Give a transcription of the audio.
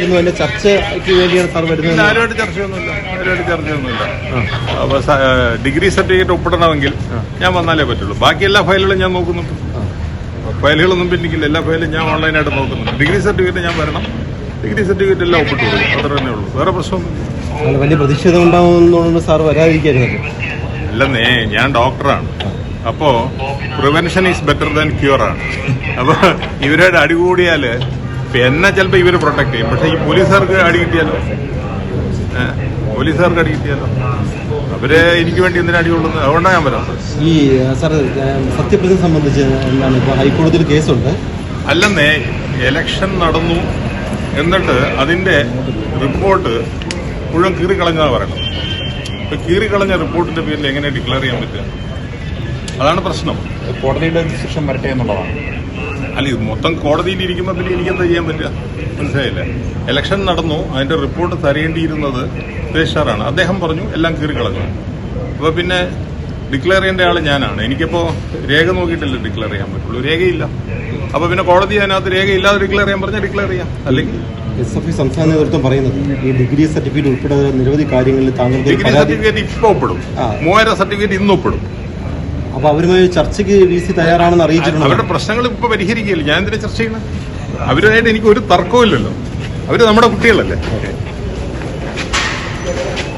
ചർച്ചയ്ക്ക് വേണ്ടിയാണ് സാർ വരുന്നത്. ആരുമായിട്ട് ചർച്ചയൊന്നുമില്ല. അപ്പൊ ഡിഗ്രി സർട്ടിഫിക്കറ്റ് ഒപ്പിടണമെങ്കിൽ ഞാൻ വന്നാലേ പറ്റുള്ളൂ. ബാക്കി എല്ലാ ഫയലുകളും ഞാൻ നോക്കുന്നുണ്ട്. ഫയലുകളൊന്നും പിന്നിക്കില്ല. എല്ലാ ഫയലും ഞാൻ ഓൺലൈനായിട്ട് നോക്കുന്നുണ്ട്. ഡിഗ്രി സർട്ടിഫിക്കറ്റ് ഞാൻ വരണം. ഡിഗ്രി സർട്ടിഫിക്കറ്റ് എല്ലാം ഒപ്പിട്ട് കൊടുക്കും. അത്ര തന്നെ ഉള്ളൂ. വേറെ പ്രശ്നമൊന്നും. വലിയ പ്രതിഷേധം ഉണ്ടാവുമെന്ന് സാർ വരാതിരിക്കായിരുന്നു. അല്ലെന്നേ, ഞാൻ ഡോക്ടറാണ്. അപ്പോ prevention is better than cure ആണ്. അപ്പൊ ഇവരുടെ അടികൂടിയാല് എന്നെ ചിലപ്പോൾ ഇവര് പ്രൊട്ടക്ട് ചെയ്യും. പക്ഷെ ഈ പോലീസുകാർക്ക് അടി കിട്ടിയാലോ അവര് എനിക്ക് വേണ്ടി എന്തിനാ അടി കൊള്ളുന്നത്? അതുകൊണ്ടാണ് ഞാൻ വരാത്തത്. ഈ സാർ സത്യപ്രതിജ്ഞ സംബന്ധിച്ച് എന്താണ് ഇപ്പോൾ ഹൈക്കോടതിയിൽ കേസുണ്ട്. അല്ലെന്നേ, എലക്ഷൻ നടന്നു എന്നിട്ട് അതിന്റെ റിപ്പോർട്ട് മുഴുവൻ കീറിക്കളഞ്ഞാണ് പറയണം. ഇപ്പൊ കീറിക്കളഞ്ഞ റിപ്പോർട്ടിന്റെ പേരിൽ എങ്ങനെ ഡിക്ലെയർ ചെയ്യാൻ പറ്റുക? അതാണ് പ്രശ്നം. കോടതിയുടെ ഡിസിഷൻ വരട്ടെ എന്നുള്ളതാണ്. അല്ല, ഇത് മൊത്തം കോടതിയിൽ ഇരിക്കുമ്പോൾ പിന്നെ എനിക്കെന്താ ചെയ്യാൻ പറ്റുക? മനസ്സിലായില്ല. ഇലക്ഷൻ നടന്നു, അതിന്റെ റിപ്പോർട്ട് തരേണ്ടിയിരുന്നത് രജിസ്ട്രാറാണ്. അദ്ദേഹം പറഞ്ഞു എല്ലാം കീറിക്കളഞ്ഞു. അപ്പൊ പിന്നെ ഡിക്ലെയർ ചെയ്യേണ്ട ആള് ഞാനാണ്. എനിക്കിപ്പോ രേഖ നോക്കിയിട്ടല്ലേ ഡിക്ലെയർ ചെയ്യാൻ പറ്റുള്ളൂ. രേഖയില്ല. അപ്പൊ പിന്നെ കോടതി അതിനകത്ത് രേഖയില്ലാതെ ഡിക്ലെയർ ചെയ്യാൻ പറഞ്ഞാൽ ഡിക്ലെയർ ചെയ്യാം. അല്ലെങ്കിൽ SFI സംസ്ഥാന നേതൃത്വം പറയുന്നത് ഈ ഡിഗ്രി സർട്ടിഫിക്കറ്റ് ഉൾപ്പെടെ നിരവധി കാര്യങ്ങളിൽ താങ്കൾ ഡിഗ്രി സർട്ടിഫിക്കറ്റ് ഇപ്പൊ ഒപ്പിടും. 3000 സർട്ടിഫിക്കറ്റ് ഇന്ന് ഒപ്പിടും. അപ്പൊ അവരുമായി ചർച്ചയ്ക്ക് DC തയ്യാറാണെന്ന് അറിയിച്ചിട്ടുണ്ട്. അവരുടെ പ്രശ്നങ്ങൾ ഇപ്പൊ പരിഹരിക്കുകയില്ല. ഞാൻ എന്തിനാ ചർച്ച ചെയ്യണം? അവരുമായിട്ട് എനിക്ക് ഒരു തർക്കവും ഇല്ലല്ലോ. അവര് നമ്മുടെ കുട്ടികളല്ലേ.